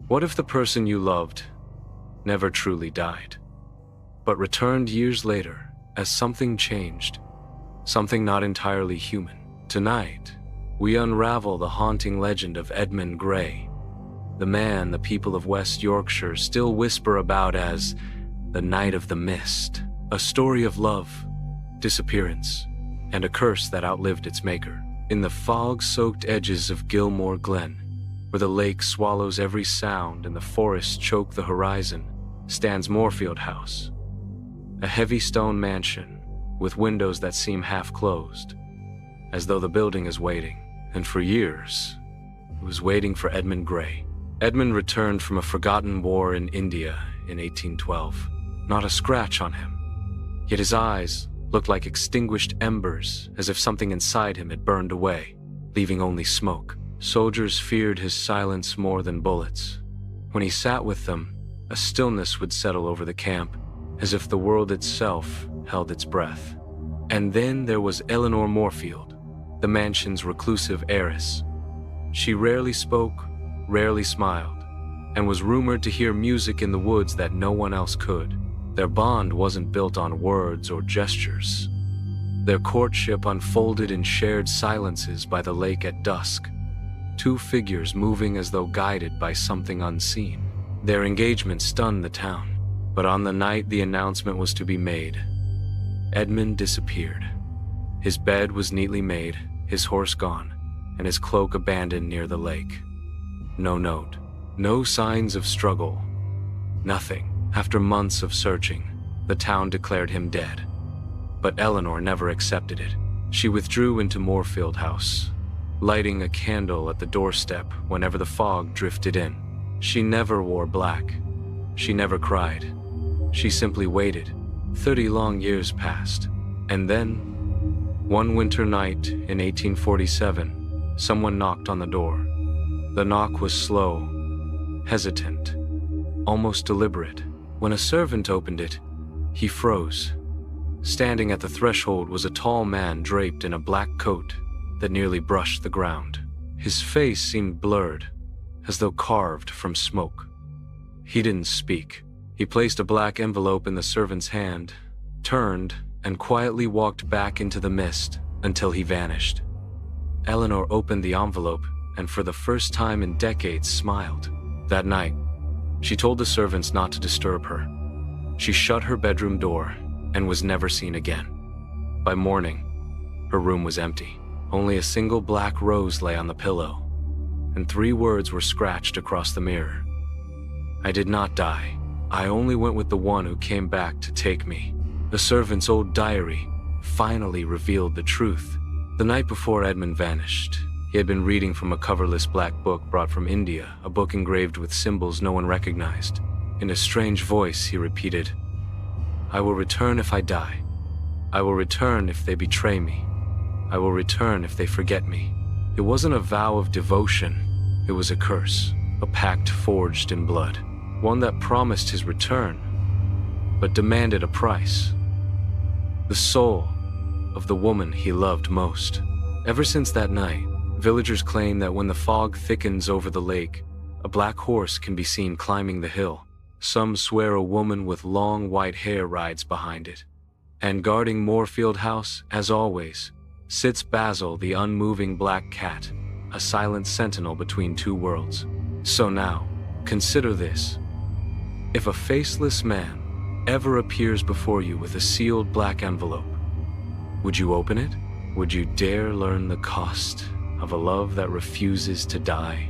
What if the person you loved never truly died, but returned years later as something changed, something not entirely human? Tonight, we unravel the haunting legend of Edmund Gray, the man the people of West Yorkshire still whisper about as the Night of the Mist, a story of love, disappearance, and a curse that outlived its maker. In the fog-soaked edges of Gilmore Glen, where the lake swallows every sound and the forests choke the horizon, stands Moorfield House, a heavy stone mansion with windows that seem half-closed, as though the building is waiting. And for years, it was waiting for Edmund Gray. Edmund returned from a forgotten war in India in 1812. Not a scratch on him, yet his eyes looked like extinguished embers, as if something inside him had burned away, leaving only smoke. Soldiers feared his silence more than bullets. When he sat with them, a stillness would settle over the camp, as if the world itself held its breath. And then there was Eleanor Moorfield, the mansion's reclusive heiress. She rarely spoke, rarely smiled, and was rumored to hear music in the woods that no one else could. Their bond wasn't built on words or gestures. Their courtship unfolded in shared silences by the lake at dusk, two figures moving as though guided by something unseen. Their engagement stunned the town, but on the night the announcement was to be made, Edmund disappeared. His bed was neatly made, his horse gone, and his cloak abandoned near the lake. No note, no signs of struggle, nothing. After months of searching, the town declared him dead. But Eleanor never accepted it. She withdrew into Moorfield House, lighting a candle at the doorstep whenever the fog drifted in. She never wore black. She never cried. She simply waited. 30 long years passed. And then, one winter night in 1847, someone knocked on the door. The knock was slow, hesitant, almost deliberate. When a servant opened it, he froze. Standing at the threshold was a tall man draped in a black coat that nearly brushed the ground. His face seemed blurred, as though carved from smoke. He didn't speak. He placed a black envelope in the servant's hand, turned, and quietly walked back into the mist until he vanished. Eleanor opened the envelope and for the first time in decades smiled. That night, she told the servants not to disturb her. She shut her bedroom door and was never seen again. By morning, her room was empty. Only a single black rose lay on the pillow, and 3 words were scratched across the mirror. I did not die. I only went with the one who came back to take me. The servant's old diary finally revealed the truth. The night before Edmund vanished, he had been reading from a coverless black book brought from India, a book engraved with symbols no one recognized. In a strange voice, he repeated, "I will return if I die. I will return if they betray me. I will return if they forget me." It wasn't a vow of devotion. It was a curse, a pact forged in blood, one that promised his return, but demanded a price. The soul of the woman he loved most. Ever since that night, villagers claim that when the fog thickens over the lake, a black horse can be seen climbing the hill. Some swear a woman with long white hair rides behind it. And guarding Moorfield House, as always, sits Basil the unmoving black cat, a silent sentinel between two worlds. So now, consider this. If a faceless man ever appears before you with a sealed black envelope, would you open it? Would you dare learn the cost of a love that refuses to die?